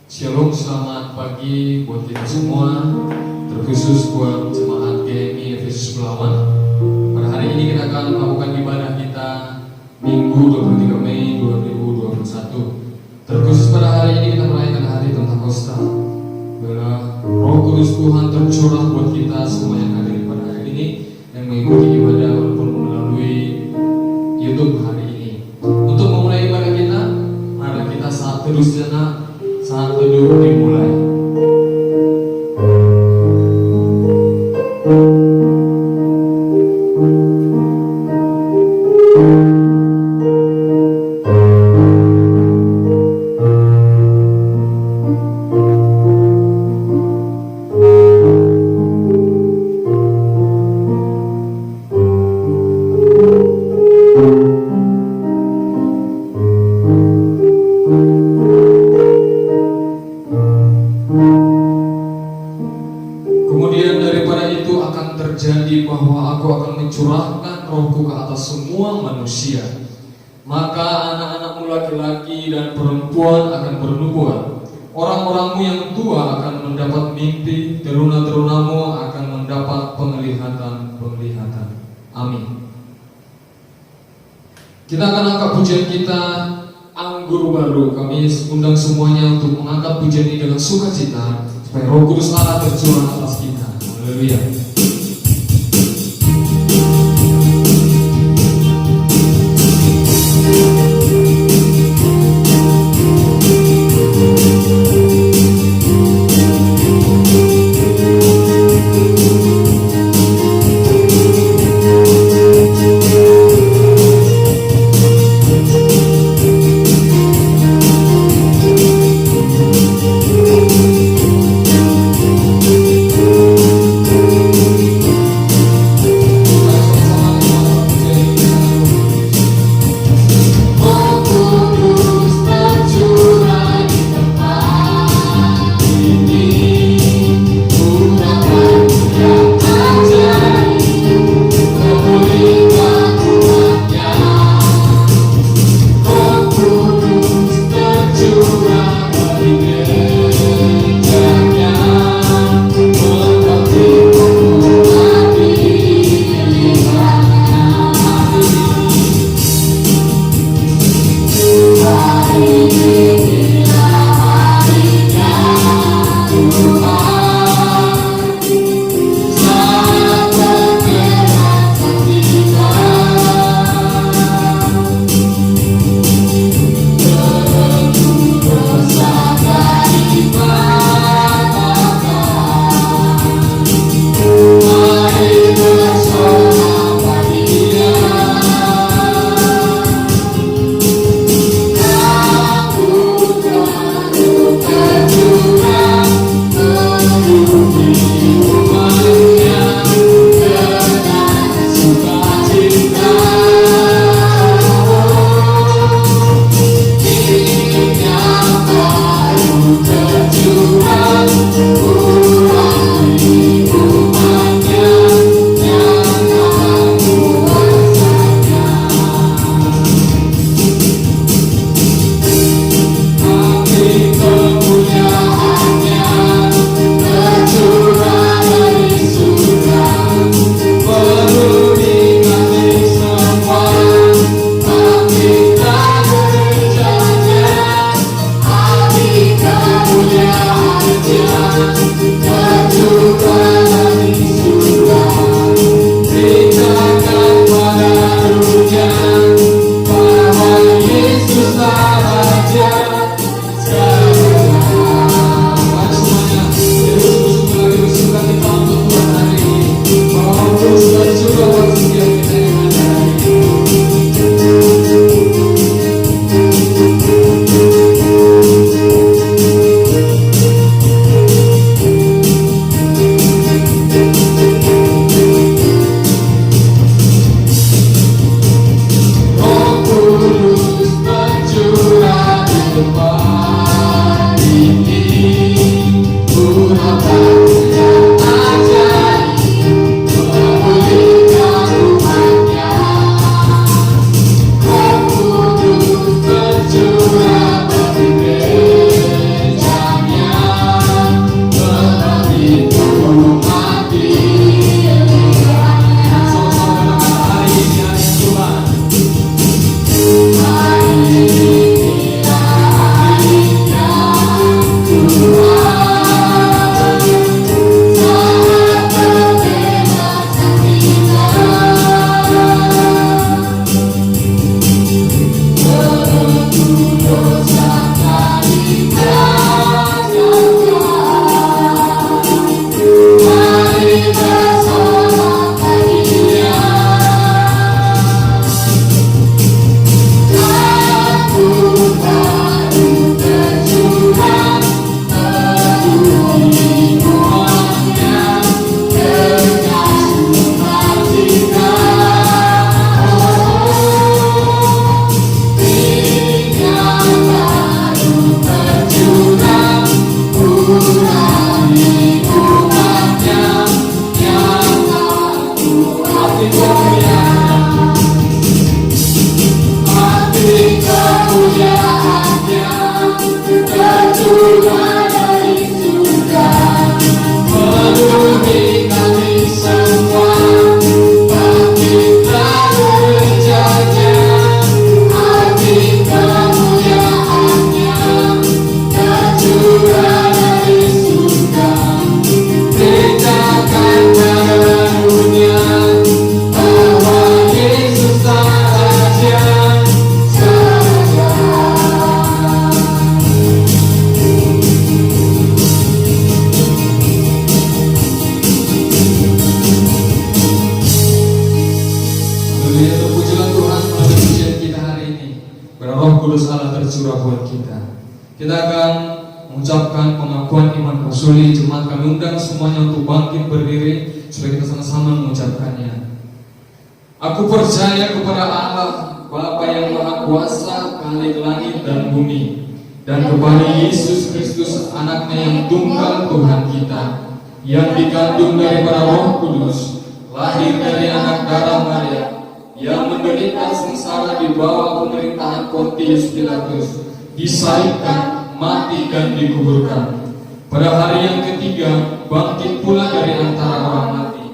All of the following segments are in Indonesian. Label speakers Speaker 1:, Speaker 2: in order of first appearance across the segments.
Speaker 1: Shalom, selamat pagi buat kita semua, terkhusus buat jemaat GMI Efesus Belawan. Pada hari ini kita akan melakukan ibadah kita Minggu 23 Mei 2021. Terkhusus pada hari ini kita merayakan hari Pentakosta. Bila Roh Kudus Tuhan tercurah buat kita semua yang hadir pada hari ini, yang mengikuti ibadah walaupun melalui YouTube hari ini. Untuk memulai ibadah kita, mari kita saat teduh sejenak. Saat teduh dimulai. Curahkan rohku ke atas semua manusia, maka anak-anakmu laki-laki dan perempuan akan bernubuat, orang-orangmu yang tua akan mendapat mimpi, teruna-terunamu akan mendapat penglihatan-penglihatan. Amin. Kita akan angkat pujian kita, Anggur Baru. Kami undang semuanya untuk mengangkat pujian ini dengan sukacita, supaya Roh Kudus Allah tercurah atas kita. Haleluya.
Speaker 2: tercurah dari surga, penuhi kami semua, bangkitlah gerejanya, hati kemuliaannya tercurah dari surga, beritakan pada dunia bahwa Yesus tak raja.
Speaker 1: Haleluya, terpujilah Tuhan melalui pujian kita hari ini. Roh Kudus Allah tercurah buat kita. Kita akan mengucapkan pengakuan iman rasuli. Jemaat kami undang semuanya untuk bangkit berdiri supaya kita sama-sama mengucapkannya. Aku percaya kepada Allah Bapa yang Maha Kuasa, Khalik langit dan bumi, dan kepada Yesus Kristus anaknya yang tunggal Tuhan kita, yang dikandung daripada Roh Kudus, lahir dari anak darah Maria, yang menderita sengsara di bawah pemerintahan Pontius Pilatus, disalibkan, mati dan dikuburkan. Pada hari yang ketiga bangkit pula dari antara orang mati,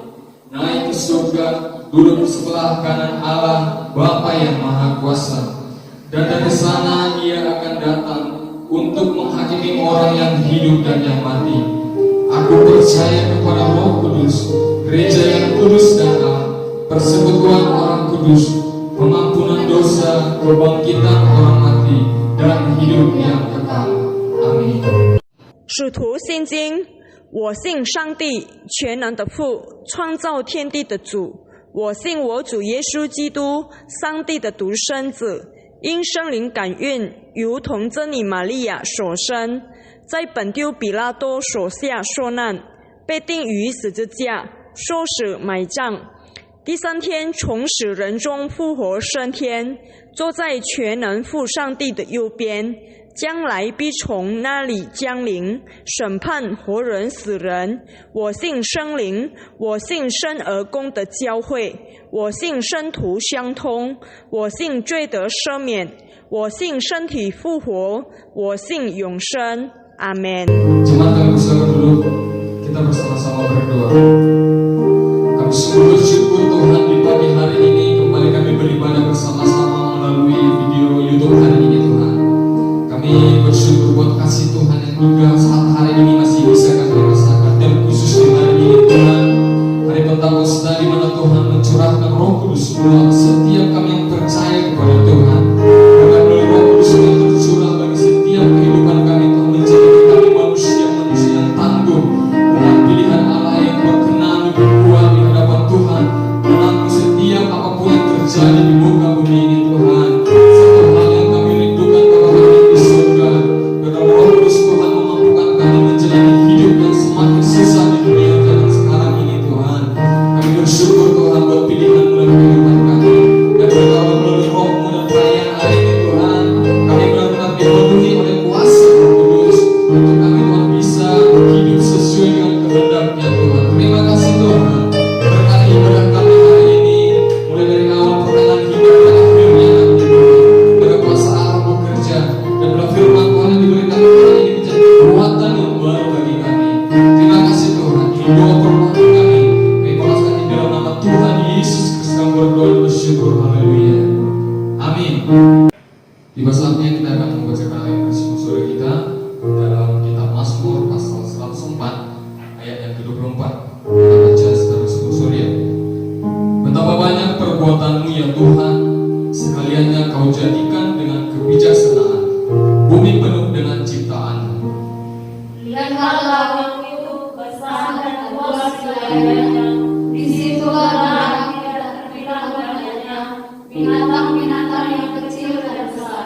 Speaker 1: naik ke surga, duduk di sebelah kanan Allah Bapa yang Maha Kuasa, dan dari sana Ia akan datang untuk menghakimi orang yang hidup dan yang mati. Aku percaya kepada Roh Kudus, gereja yang kudus dan Allah, persekutuan orang kudus, pengampunan dosa, kebangkitan orang mati, dan hidup yang kekal. Amin.
Speaker 3: 使徒信经，我信上帝全能的父，创造天地的主。我信我主耶稣基督，上帝的独生子，因圣灵感孕，如同真理玛利亚所生，在本丢比拉多手下受难，被钉于十字架，受死埋葬。第三天从死人中复活升天，坐在全能父上帝的右边，将来必从那里降临，审判活人死人。我信圣灵，我信生而公的教会，我信圣徒相通，我信罪得赦免，我信身体复活，我信永生。阿门。
Speaker 1: Jemaat kami bersama dulu, kita bersama-sama berdoa. Kami sungguh bersyukur Tuhan di pagi hari ini kembali kami beribadah bersama-sama melalui video YouTube hari ini Tuhan. Kami bersyukur buat kasih Tuhan yang hingga saat hari ini masih bisa kami rasakan, dan khusus di hari ini Tuhan, hari Pentakosta di mana Tuhan mencurahkan Roh Kudus buat setiap kami yang percaya kepada Tuhan. Karena melalui Roh Kudus yang tercurah bagi setiap kehidupan kami, Tuhan menjadikan kami manusia-manusia yang tangguh, umat pilihan Allah yang berkenan lebih kuat di hadapan Tuhan, menanggung setiap apapun yang terjadi di muka bumi ini Tuhan. Satu hal yang kami rindukan kepada di surga, karena Roh Kudus Tuhan memampukan kami menjalani hidup yang semakin susah di dunia zaman sekarang ini Tuhan. Kami bersyukur Tuhan buat pilihan melalui kehidupan kami, dan berdoa melalui Roh-Mu dan perayaan hari ini Tuhan. Kami benar-benar dipenuhi oleh kuasa Roh Kudus untuk kami Tuhan bisa hidup sesuai dengan kehendak-Nya Tuhan. Terima kasih Tuhan, berkati ibadah kami hari ini, mulai dari awal pertengahan hingga pada akhirnya nanti Tuhan. Biar kuasa Allah bekerja, dan bila firman Tuhan yang diberikan hari ini menjadi kekuatan yang baru bagi kami. Terima kasih Tuhan, ini doa permohonan kami balaskan di dalam nama Tuhan Yesus Kristus kami berdoa dan bersyukur. Haleluya. Amin. Tiba saatnya kita akan membacakan ayat bersama kita dalam kitab Mazmur pasal 104 ayat yang ke-24. Kita baca secara bersama-sama. Betapa banyak perbuatanmu ya Tuhan, sekaliannya kau jadikan dengan kebijaksanaan, bumi penuh dengan ciptaan-Mu.
Speaker 2: Lihatlah langit itu besar dan luas segalanya, di situ ada tidak terbilang banyaknya, binatang-binatang yang kecil dan besar.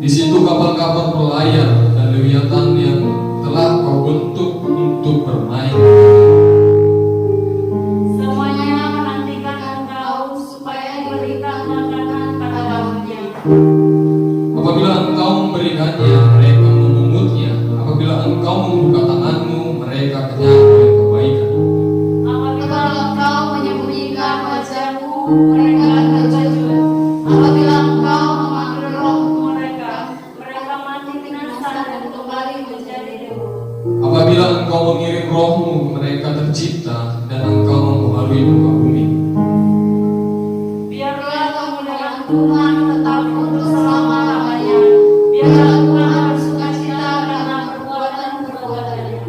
Speaker 1: Di situ kapal-kapal berlayar dan lewiatan yang telah kau bentuk untuk bermain.
Speaker 2: Semuanya menantikan Engkau supaya diberikan makanan pada waktunya.
Speaker 1: Apabila Engkau memberikannya, mereka memungutnya. Apabila Engkau membuka tangan-Mu, mereka kenyang oleh kebaikan.
Speaker 2: Apabila Engkau menyembunyikan wajah-Mu, mereka terkejut. Apabila Engkau memanggil roh mereka, mereka mati dengan
Speaker 1: Biarlah Engkau mengirim roh-Mu ke mereka tercipta dan Engkau mempengaruhi muka bumi.
Speaker 2: Biarlah kemuliaan Tuhan tetap untuk selama-lamanya. Biarlah Tuhan bersukacita karena perbuatan-perbuatannya.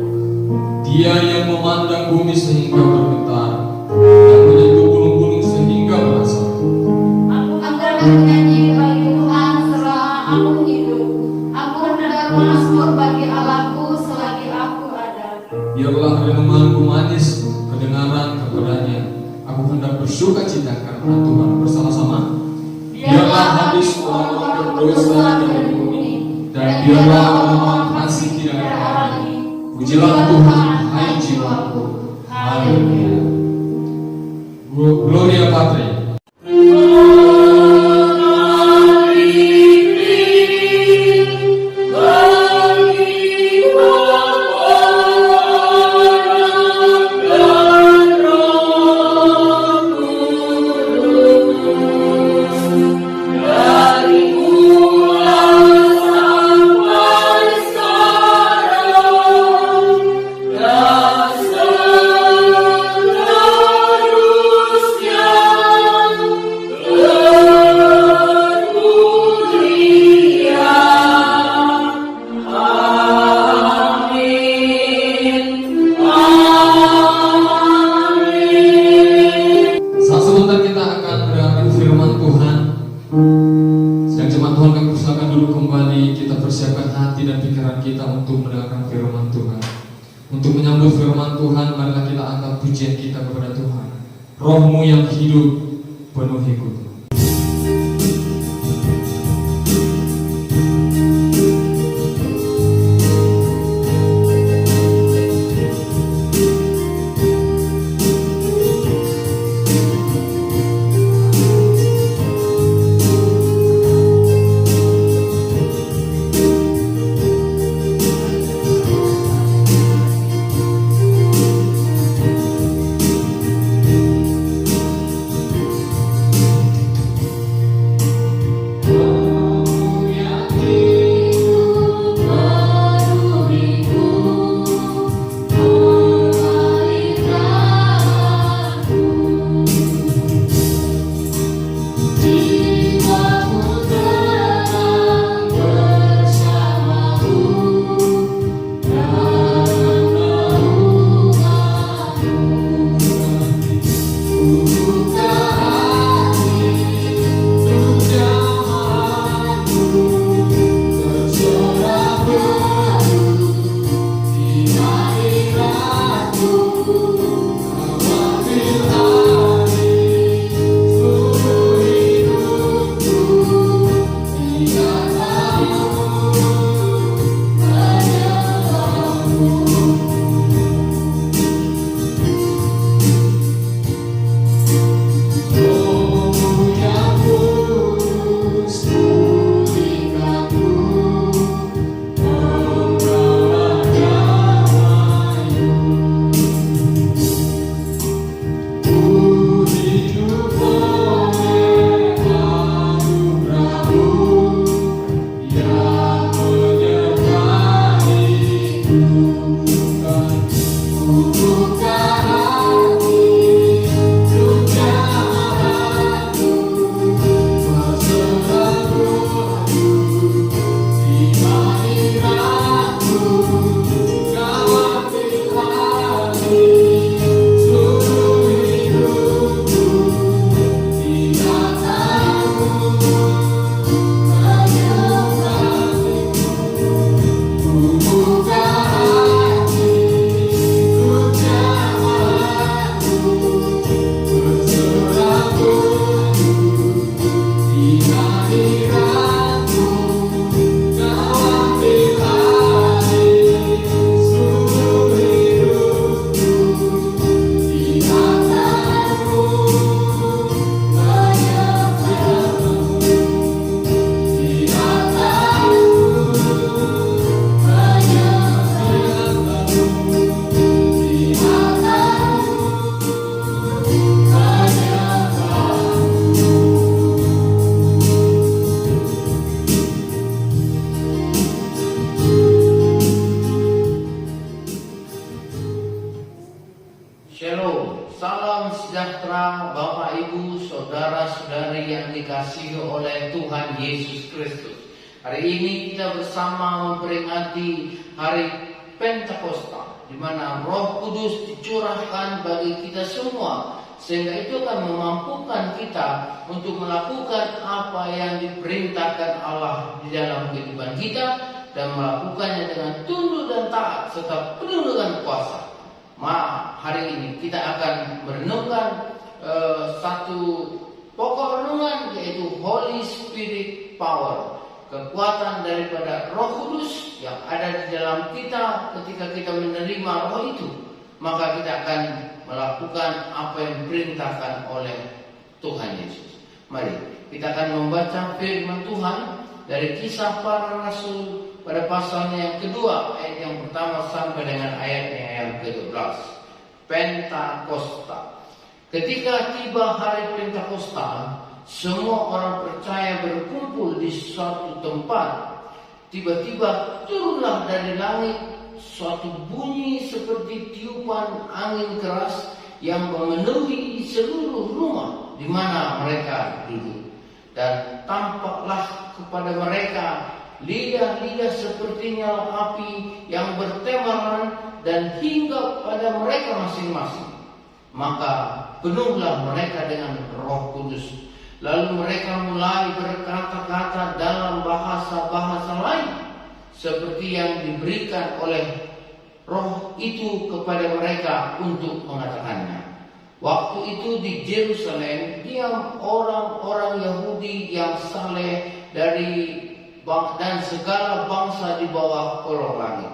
Speaker 1: Dia yang memandang bumi sehingga bergetar dan menyentuh gunung-gunung sehingga berasap.
Speaker 2: Aku akan bernyanyi bagi Tuhan selama aku hidup. Aku hendak bermazmur bagi Allahku selagi aku ada.
Speaker 1: Biarlah renunganku manis kedengaran kepadanya. Aku hendak bersuka cita karena Tuhan bersama-sama. Biarlah habis orang-orang berdosa dari bumi, dan biarlah orang-orang fasik tidak terhalangi. Pujilah Tuhan, hai jiwaku. Haleluya. Gloria Patri. Untuk menyambut firman Tuhan, marilah kita angkat pujian kita kepada Tuhan. Roh-Mu yang hidup penuhiku.
Speaker 4: saudari yang dikasihi oleh Tuhan Yesus Kristus, hari ini kita bersama memperingati hari Pentakosta, di mana Roh Kudus dicurahkan bagi kita semua, sehingga itu akan memampukan kita untuk melakukan apa yang diperintahkan Allah di dalam kehidupan kita, dan melakukannya dengan tunduk dan taat serta penuh dengan kuasa. Hari ini kita akan merenungkan satu pokok renungan, yaitu Holy Spirit Power, kekuatan daripada Roh Kudus yang ada di dalam kita. Ketika kita menerima Roh itu, maka kita akan melakukan apa yang diperintahkan oleh Tuhan Yesus. Mari kita akan membaca firman Tuhan dari Kisah Para Rasul pada pasalnya yang kedua, ayat yang pertama sampai dengan ayatnya yang ke-12. Pentakosta. Ketika tiba hari Pentakosta, semua orang percaya berkumpul di suatu tempat. Tiba-tiba turunlah dari langit suatu bunyi seperti tiupan angin keras yang memenuhi seluruh rumah di mana mereka duduk. Dan tampaklah kepada mereka lidah-lidah seperti nyala api yang bertebaran dan hinggap pada mereka masing-masing. Maka penuhlah mereka dengan Roh Kudus. Lalu mereka mulai berkata-kata dalam bahasa-bahasa lain, seperti yang diberikan oleh Roh itu kepada mereka untuk mengatakannya. Waktu itu di Yerusalem diam orang-orang Yahudi yang saleh dan segala bangsa di bawah kolong langit.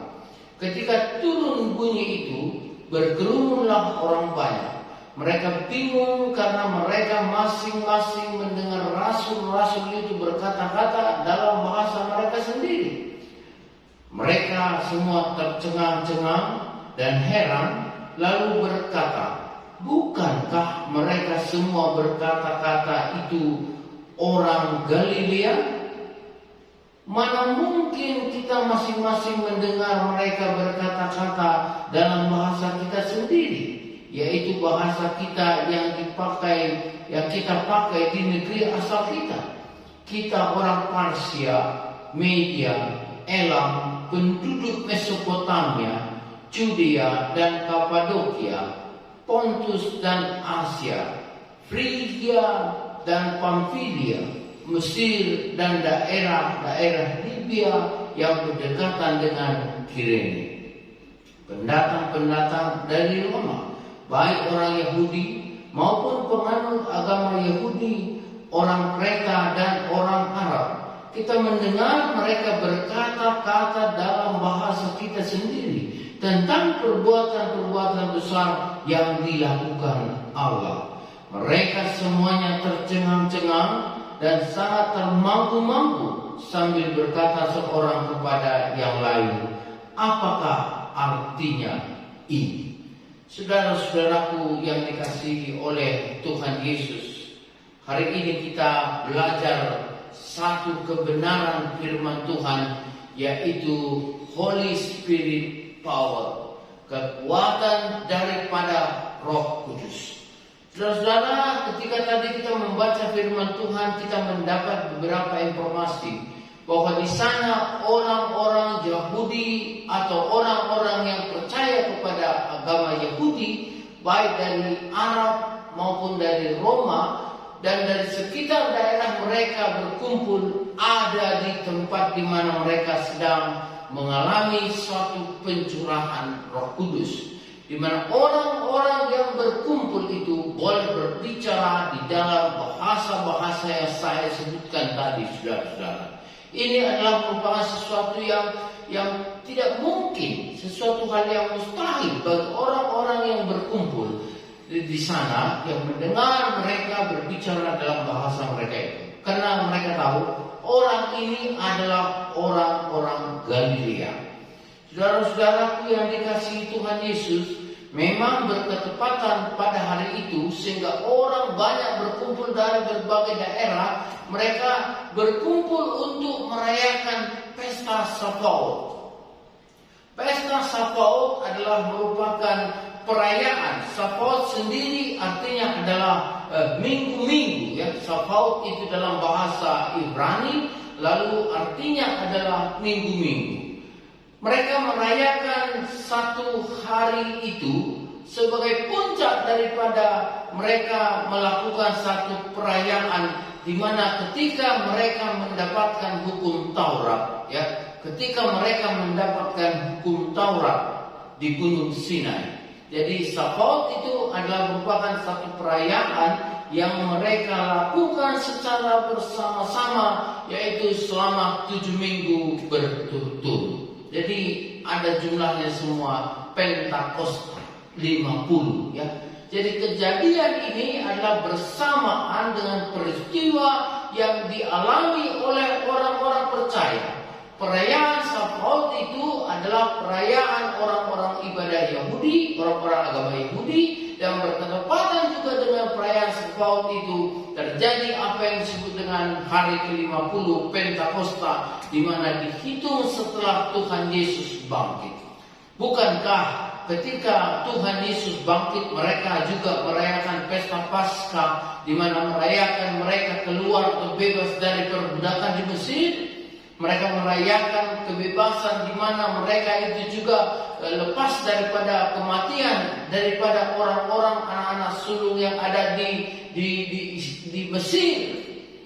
Speaker 4: Ketika turun bunyi itu, berkerumunlah orang banyak. Mereka bingung karena mereka masing-masing mendengar rasul-rasul itu berkata-kata dalam bahasa mereka sendiri. Mereka semua tercengang-cengang dan heran, lalu berkata, "Bukankah mereka semua berkata-kata itu orang Galilea? Mana mungkin kita masing-masing mendengar mereka berkata-kata dalam bahasa kita sendiri, yaitu bahasa kita yang kita pakai di negeri asal kita. Kita orang Parsia, Media, Elam, penduduk Mesopotamia, Judea dan Kapadokia, Pontus dan Asia, Frigia dan Pamfilia, Mesir dan daerah-daerah Libya yang berdekatan dengan Kirene. Pendatang-pendatang dari Roma, baik orang Yahudi maupun penganut agama Yahudi, orang Kreta dan orang Arab, kita mendengar mereka berkata-kata dalam bahasa kita sendiri tentang perbuatan-perbuatan besar yang dilakukan Allah. Mereka semuanya tercengang-cengang dan sangat termanggu-manggu sambil berkata seorang kepada yang lain, "Apakah artinya ini?" Saudara-saudaraku yang dikasihi oleh Tuhan Yesus, hari ini kita belajar satu kebenaran firman Tuhan, yaitu Holy Spirit Power, kekuatan daripada Roh Kudus. Saudara-saudara, ketika tadi kita membaca firman Tuhan, kita mendapat beberapa informasi bahwa di sana orang-orang Yahudi atau orang-orang yang percaya kepada agama Yahudi, baik dari Arab maupun dari Roma dan dari sekitar daerah mereka berkumpul ada di tempat di mana mereka sedang mengalami suatu pencurahan Roh Kudus, di mana orang-orang yang berkumpul itu boleh berbicara di dalam bahasa-bahasa yang saya sebutkan tadi, saudara-saudara. Ini adalah merupakan sesuatu yang tidak mungkin, sesuatu hal yang mustahil bagi orang-orang yang berkumpul di sana, yang mendengar mereka berbicara dalam bahasa mereka itu. Karena mereka tahu orang ini adalah orang-orang Galilea. Saudara-saudaraku yang dikasihi Tuhan Yesus, memang berketepatan pada hari itu sehingga orang banyak berkumpul dari berbagai daerah. Mereka berkumpul untuk merayakan pesta Sapaut. Pesta Sapaut adalah merupakan perayaan. Shavuot sendiri artinya adalah minggu-minggu, ya. Shavuot itu dalam bahasa Ibrani, lalu artinya adalah minggu-minggu. Mereka merayakan satu hari itu sebagai puncak daripada mereka melakukan satu perayaan di mana ketika mereka mendapatkan hukum Taurat, ya, ketika mereka mendapatkan hukum Taurat di Gunung Sinai. Jadi Shavuot itu adalah merupakan satu perayaan yang mereka lakukan secara bersama-sama, yaitu selama 7 minggu berturut-turut. Jadi ada jumlahnya semua Pentakosta 50, ya. Jadi kejadian ini adalah bersamaan dengan peristiwa yang dialami oleh orang-orang percaya. Perayaan Shavuot itu adalah perayaan orang-orang ibadah Yahudi, orang-orang agama Yahudi, dan bertepatan juga dengan perayaan Shavuot itu terjadi apa yang disebut dengan hari ke-50 Pentakosta, di mana dihitung setelah Tuhan Yesus bangkit. Bukankah ketika Tuhan Yesus bangkit mereka juga merayakan pesta Paskah, di mana merayakan mereka keluar atau bebas dari perbudakan di Mesir? Mereka merayakan kebebasan di mana mereka itu juga lepas daripada kematian daripada orang-orang anak-anak sulung yang ada di Mesir.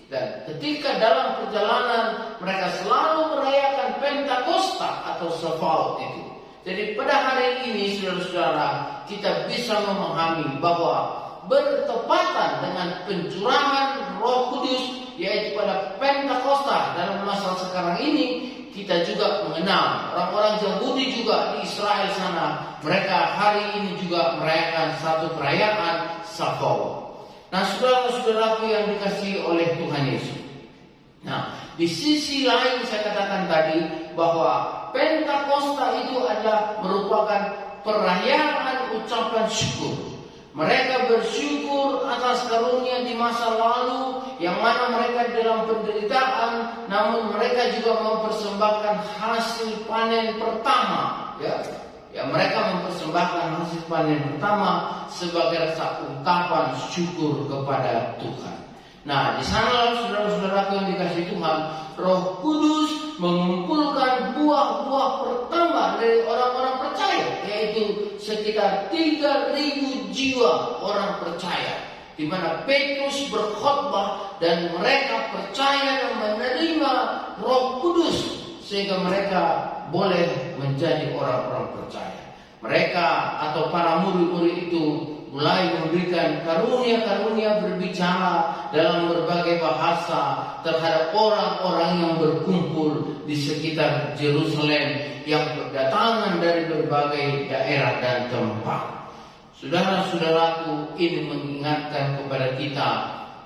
Speaker 4: Dan ketika dalam perjalanan mereka selalu merayakan Pentakosta atau Shavuot itu. Jadi pada hari ini saudara-saudara, kita bisa memahami bahwa bertepatan dengan pencurahan Roh Kudus, yaitu pada Pentakosta dalam masa sekarang ini, kita juga mengenal orang-orang Yahudi juga di Israel sana, mereka hari ini juga merayakan satu perayaan Shavuot. Nah, saudara-saudaraku yang dikasihi oleh Tuhan Yesus. Nah, di sisi lain saya katakan tadi bahwa Pentakosta itu adalah merupakan perayaan ucapan syukur. Mereka bersyukur atas karunia di masa lalu yang mana mereka dalam penderitaan, namun mereka juga mempersembahkan hasil panen pertama, ya mereka mempersembahkan hasil panen pertama sebagai rasa ungkapan syukur kepada Tuhan. Nah, di sana saudara-saudaraku yang dikasihi Tuhan, Roh Kudus mengumpulkan buah-buah pertama dari orang-orang percaya, yaitu sekitar 3.000 jiwa orang percaya, di mana Petrus berkhotbah dan mereka percaya dan menerima Roh Kudus sehingga mereka boleh menjadi orang-orang percaya. Mereka atau para murid-murid itu mulai memberikan karunia-karunia berbicara dalam berbagai bahasa terhadap orang-orang yang berkumpul di sekitar Yerusalem yang berdatangan dari berbagai daerah dan tempat. Saudara-saudaraku, ini mengingatkan kepada kita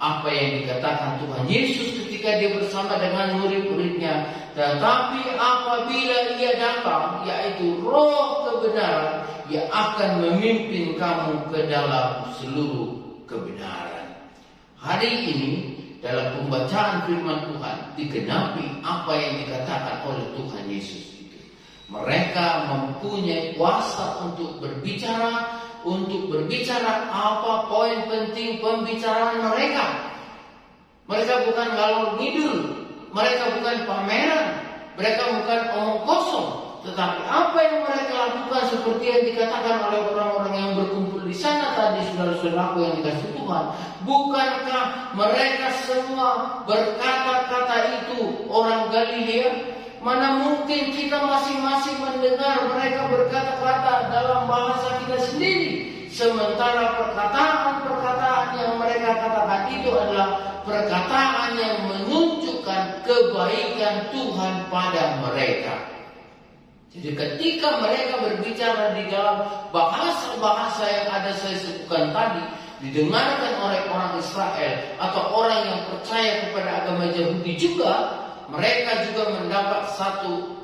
Speaker 4: apa yang dikatakan Tuhan Yesus ketika dia bersama dengan murid-muridnya. Tetapi apabila ia datang, yaitu Roh kebenaran, ia akan memimpin kamu ke dalam seluruh kebenaran. Hari ini dalam pembacaan firman Tuhan digenapi apa yang dikatakan oleh Tuhan Yesus itu. Mereka mempunyai kuasa untuk berbicara apa poin penting pembicaraan mereka. Mereka bukan ngalor ngidul, mereka bukan pameran, mereka bukan omong kosong, tetapi apa yang mereka lakukan seperti yang dikatakan oleh orang-orang yang berkumpul di sana tadi, saudara-saudaraku yang dikasihi Tuhan. Bukankah mereka semua berkata-kata itu orang Galilea? Mana mungkin kita masing-masing mendengar mereka berkata-kata dalam bahasa kita sendiri, sementara perkataan-perkataan yang mereka katakan itu adalah perkataan yang menunjukkan kebaikan Tuhan pada mereka. Jadi ketika mereka berbicara di dalam bahasa-bahasa yang ada saya sebutkan tadi, didengarkan oleh orang Israel atau orang yang percaya kepada agama Yahudi juga, mereka juga mendapat satu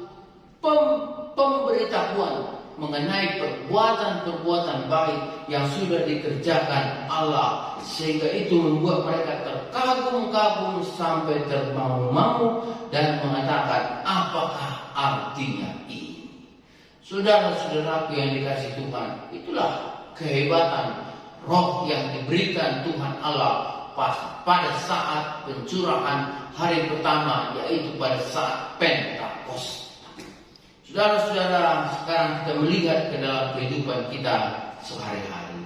Speaker 4: pemberitahuan mengenai perbuatan-perbuatan baik yang sudah dikerjakan Allah, sehingga itu membuat mereka terkagum-kagum sampai termangu-mangu dan mengatakan, apakah artinya ini? Saudara-saudaraku yang dikasihi Tuhan, itulah kehebatan roh yang diberikan Tuhan Allah pada saat pencurahan hari pertama, yaitu pada saat Pentakosta. Saudara-saudara, sekarang kita melihat ke dalam kehidupan kita sehari-hari.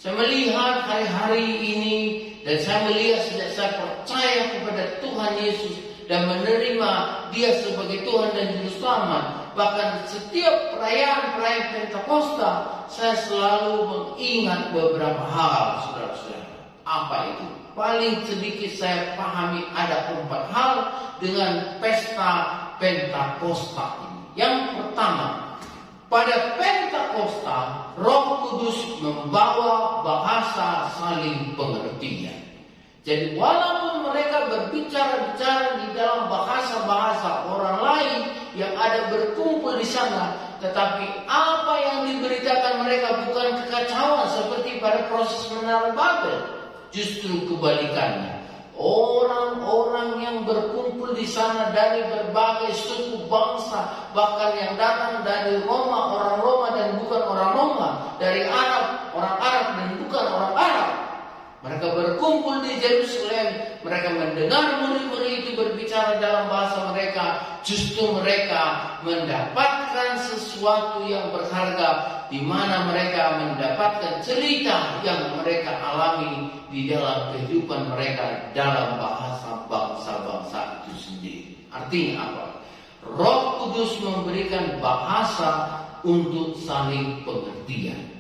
Speaker 4: Saya melihat hari-hari ini, dan saya melihat sejak saya percaya kepada Tuhan Yesus dan menerima Dia sebagai Tuhan dan Juru Selamat. Bahkan setiap perayaan Pentakosta, saya selalu mengingat beberapa hal, saudara-saudara. Apa itu? Paling sedikit saya pahami ada 4 hal dengan pesta Pentakosta ini. Yang pertama, pada Pentakosta, Roh Kudus membawa bahasa saling pengertian. Jadi walaupun mereka berbicara-bicara di dalam bahasa-bahasa orang lain yang ada berkumpul di sana, tetapi apa yang diberitakan mereka bukan kekacauan seperti pada proses Menara Babel. Justru kebalikannya. Orang-orang yang berkumpul di sana dari berbagai suku bangsa, bahkan yang datang dari Roma, orang Roma dan bukan orang Roma, dari Arab, orang Arab dan bukan orang Arab. Mereka berkumpul di Yerusalem, mereka mendengar murid-murid itu berbicara dalam bahasa mereka. Justru mereka mendapatkan sesuatu yang berharga, di mana mereka mendapatkan cerita yang mereka alami di dalam kehidupan mereka dalam bahasa bangsa-bangsa itu sendiri. Artinya apa? Roh Kudus memberikan bahasa untuk saling pengertian.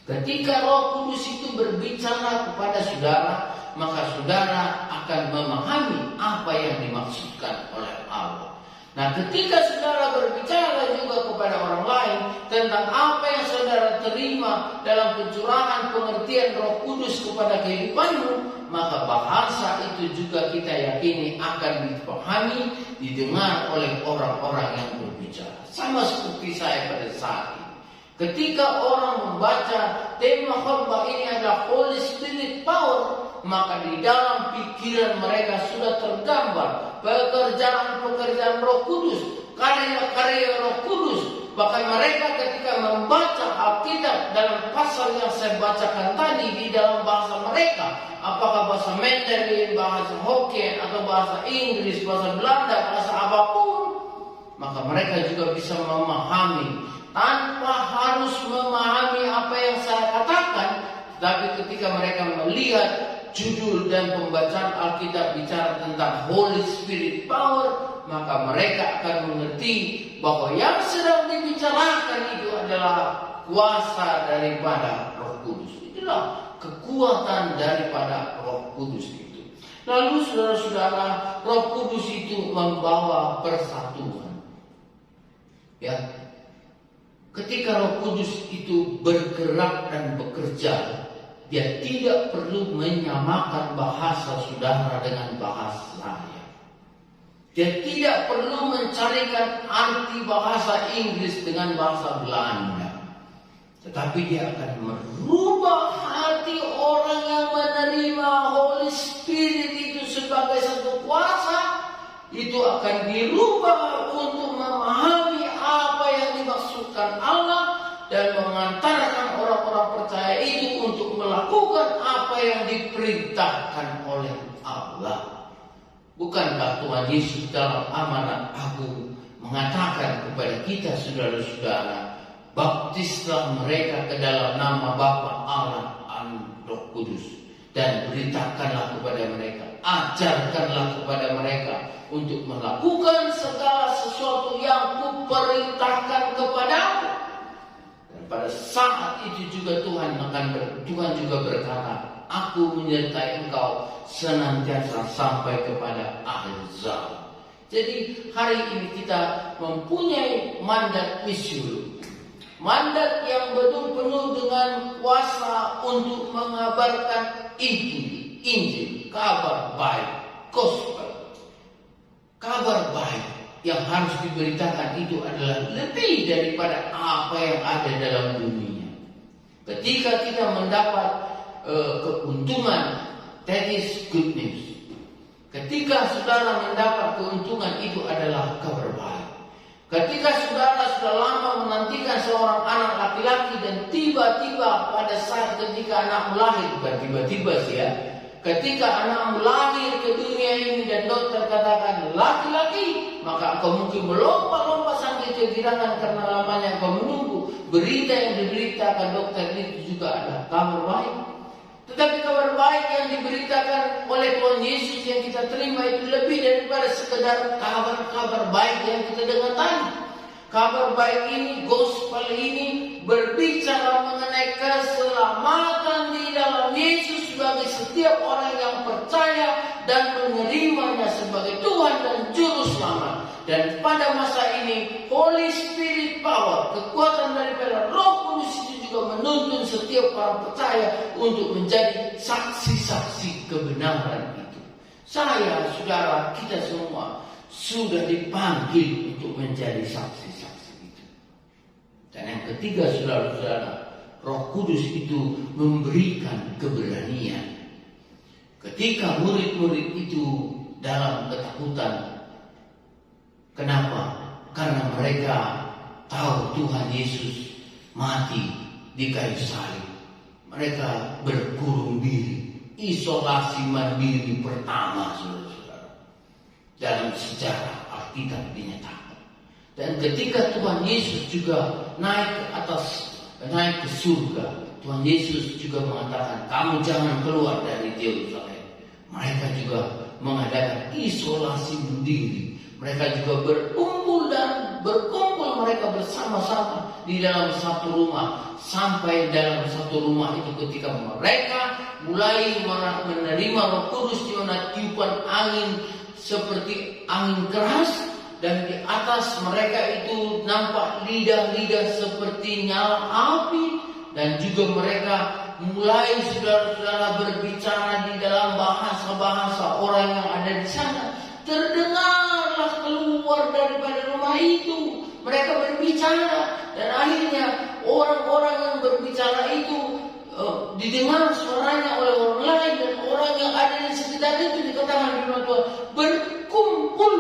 Speaker 4: Ketika Roh Kudus itu berbicara kepada saudara, maka saudara akan memahami apa yang dimaksudkan oleh Allah. Nah, ketika saudara berbicara juga kepada orang lain tentang apa yang saudara terima dalam pencurahan pengertian Roh Kudus kepada kehidupanmu, maka bahasa itu juga kita yakini akan dipahami, didengar oleh orang-orang yang berbicara. Sama seperti saya pada saat ini. Ketika orang membaca tema khotbah ini adalah Holy Spirit Power, maka di dalam pikiran mereka sudah tergambar pekerjaan-pekerjaan Roh Kudus, karya-karya Roh Kudus. Bahkan mereka ketika membaca Alkitab dalam pasal yang saya bacakan tadi di dalam bahasa mereka, apakah bahasa Mandarin, bahasa Hokkien, atau bahasa Inggris, bahasa Belanda, bahasa apapun, maka mereka juga bisa memahami tanpa harus memahami apa yang saya katakan. Tapi ketika mereka melihat judul dan pembacaan Alkitab bicara tentang Holy Spirit Power, maka mereka akan mengerti bahwa yang sedang dibicarakan itu adalah kuasa daripada Roh Kudus. Itulah kekuatan daripada Roh Kudus itu. Lalu saudara-saudara, Roh Kudus itu membawa persatuan. Ya, ketika Roh Kudus itu bergerak dan bekerja, Dia tidak perlu menyamakan bahasa saudara dengan bahasa saya. Dia tidak perlu mencarikan arti bahasa Inggris dengan bahasa Belanda. Tetapi Dia akan merubah hati orang yang menerima Holy Spirit itu sebagai satu kuasa. Itu akan dirubah untuk memahami apa yang dimaksudkan Allah dan mengantarkan orang-orang percaya itu untuk melakukan apa yang diperintahkan oleh Allah. Bukankah Tuhan Yesus dalam amanat agung mengatakan kepada kita saudara-saudara, baptislah mereka ke dalam nama Bapa, Allah, dan Roh Kudus, dan beritakanlah kepada mereka, ajarkanlah kepada mereka untuk melakukan segala sesuatu yang kuperintahkan kepadamu. Dan pada saat itu juga Tuhan juga berkata, aku menyertai engkau senantiasa sampai kepada akhir zaman. Jadi hari ini kita mempunyai mandat misiul, mandat yang betul-betul dengan kuasa untuk mengabarkan Injil, kabar baik, gospel. Kabar baik yang harus diberitakan itu adalah lebih daripada apa yang ada dalam dunia. Ketika kita mendapat keuntungan, that is good news. Ketika saudara mendapat keuntungan, itu adalah kabar baik. Ketika saudara sudah lama menantikan memberikan seorang anak laki-laki dan tiba-tiba pada saat ketika anakmu lahir, bukan tiba-tiba sih ya, ketika anakmu lahir ke dunia ini dan dokter katakan laki-laki, maka engkau mungkin melompat-lompat sampai kegirangan karena lamanya engkau menunggu berita yang diberitakan dokter itu juga adalah kabar baik. Tetapi kabar baik yang diberitakan oleh Tuhan Yesus yang kita terima itu lebih daripada sekedar kabar-kabar baik yang kita dengar tadi. Kabar baik ini, gospel ini berbicara mengenai keselamatan di dalam Yesus bagi setiap orang yang percaya dan menerimanya sebagai Tuhan dan Juru Selamat. Dan pada masa ini, Holy Spirit power, kekuatan daripada Roh Kudus itu juga menuntun setiap orang percaya untuk menjadi saksi-saksi kebenaran itu. Saya, saudara, kita semua sudah dipanggil untuk menjadi saksi-saksi itu. Dan yang ketiga, saudara-saudara, Roh Kudus itu memberikan keberanian. Ketika murid-murid itu dalam ketakutan, kenapa? Karena mereka tahu Tuhan Yesus mati di kayu salib. Mereka berkurung diri, isolasi mandiri pertama, saudara-saudara, dalam sejarah Alkitab dinyatakan. Dan ketika Tuhan Yesus juga naik ke atas, naik ke surga, Tuhan Yesus juga mengatakan, kamu jangan keluar dari Yerusalem. Mereka juga mengadakan isolasi mandiri. Mereka juga berkumpul mereka bersama-sama di dalam satu rumah. Sampai dalam satu rumah itu ketika mereka mulai menerima Roh Kudus, di mana tiupan angin seperti angin keras, dan di atas mereka itu nampak lidah-lidah seperti nyala api, dan juga mereka mulai saudara-saudara berbicara di dalam bahasa-bahasa orang yang ada di sana. Terdengarlah keluar daripada rumah itu, mereka berbicara, dan akhirnya orang-orang yang berbicara itu didengar suaranya oleh orang lain, dan orang yang ada di sekitar itu dikatakan firman Tuhan berkumpul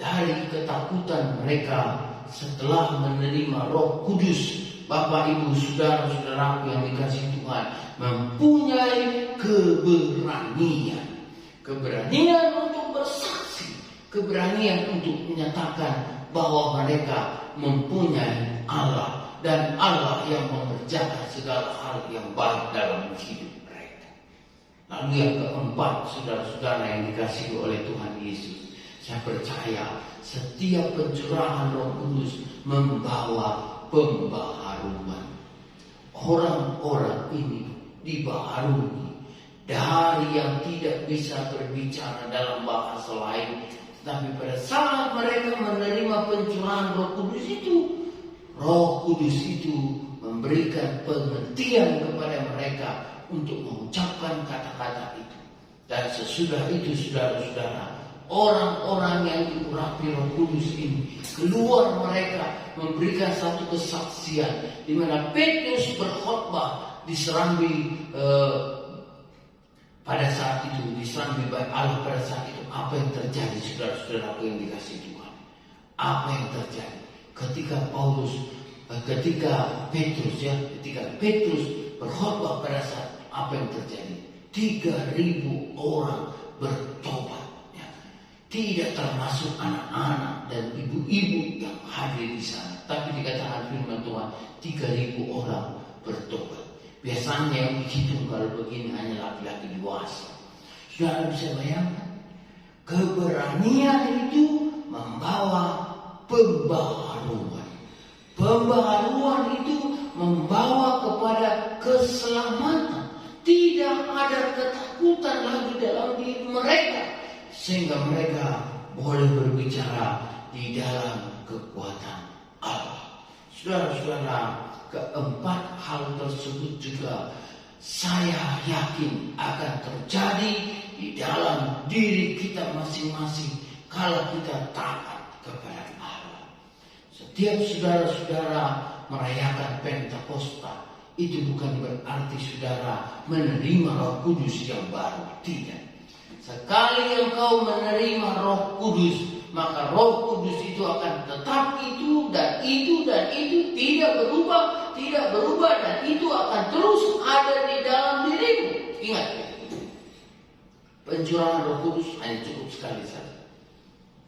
Speaker 4: dari ketakutan mereka setelah menerima Roh Kudus. Bapak, Ibu, saudara-saudaraku yang dikasihi Tuhan, mempunyai keberanian untuk bersaksi, keberanian untuk menyatakan bahwa mereka mempunyai Allah, dan Allah yang mengerjakan segala hal yang baik dalam hidup mereka. Lalu yang keempat, saudara-saudara yang dikasihi oleh Tuhan Yesus, saya percaya setiap pencurahan Roh Kudus membawa pembaharuan. Orang-orang ini dibaharui dari yang tidak bisa berbicara dalam bahasa lain, tapi pada saat mereka menerima pencurahan Roh Kudus itu, Roh Kudus itu memberikan pengertian kepada mereka untuk mengucapkan kata-kata itu. Dan sesudah itu, saudara-saudara, orang-orang yang diurapi Roh Kudus ini keluar, mereka memberikan satu kesaksian di mana Petrus berkhotbah di Serambi pada saat itu, di Serambi Bait Allah pada saat itu. Apa yang terjadi, saudara-saudara yang dikasihi Tuhan? Apa yang terjadi ketika Petrus berkhotbah pada saat apa yang terjadi? 3.000 orang bertobat. Tidak termasuk anak-anak dan ibu-ibu yang hadir di sana. Tapi dikatakan firman Tuhan, 3.000 orang bertobat. Biasanya yang dihitung kalau begini hanya laki-laki dewasa. Saudara bisa bayangkan, keberanian itu membawa pembaharuan. Pembaharuan itu membawa kepada keselamatan. Tidak ada ketakutan lagi dalam diri mereka, sehingga mereka boleh berbicara di dalam kekuatan Allah. Saudara-saudara, keempat hal tersebut juga saya yakin akan terjadi di dalam diri kita masing-masing kalau kita taat kepada Allah. Setiap saudara-saudara merayakan Pentakosta, itu bukan berarti saudara menerima Roh Kudus yang baru. Tidak. Sekali engkau menerima Roh Kudus, maka Roh Kudus itu akan tetap itu, dan itu tidak berubah dan itu akan terus ada di dalam dirimu. Ingat, pencurahan Roh Kudus hanya cukup sekali saja.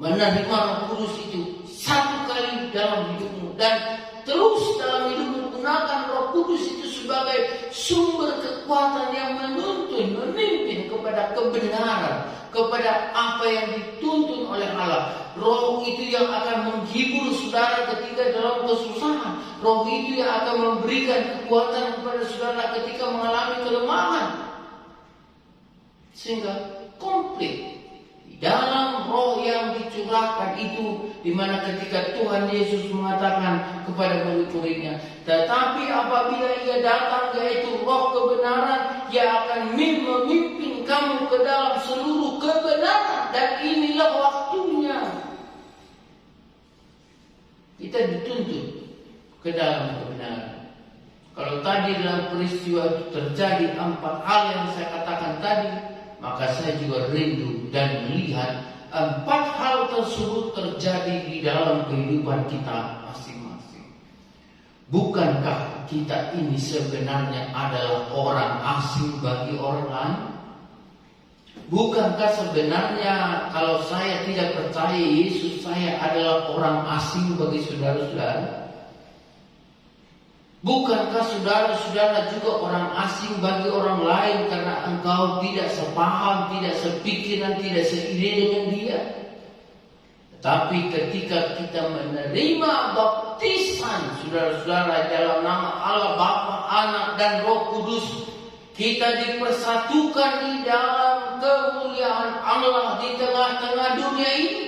Speaker 4: Menerima Roh Kudus itu satu kali dalam hidupmu dan terus dalam hidupmu. Gunakan Roh Kudus itu sebagai sumber kekuatan yang menuntun, memimpin kepada kebenaran, kepada apa yang dituntun oleh Allah. Roh itu yang akan menghibur saudara ketika dalam kesusahan. Roh itu yang akan memberikan kekuatan kepada saudara ketika mengalami kelemahan. Sehingga komplit di dalam Roh yang dicurahkan itu, di mana ketika Tuhan Yesus mengatakan kepada murid-muridnya, tetapi apabila ia datang, yaitu Roh kebenaran, ia akan memimpin kamu ke dalam seluruh kebenaran, dan inilah waktunya. Kita dituntut ke dalam kebenaran. Kalau tadi dalam peristiwa itu terjadi 4 hal yang saya katakan tadi, maka saya juga rindu dan melihat 4 hal tersebut terjadi di dalam kehidupan kita masing-masing. Bukankah kita ini sebenarnya adalah orang asing bagi orang lain? Bukankah sebenarnya kalau saya tidak percaya Yesus, saya adalah orang asing bagi saudara-saudara? Bukankah saudara-saudara juga orang asing bagi orang lain karena engkau tidak sepaham, tidak sepikiran, tidak seide dengan dia? Tapi ketika kita menerima baptisan, saudara-saudara, dalam nama Allah Bapa, Anak, dan Roh Kudus, kita dipersatukan di dalam kemuliaan Allah di tengah-tengah dunia ini.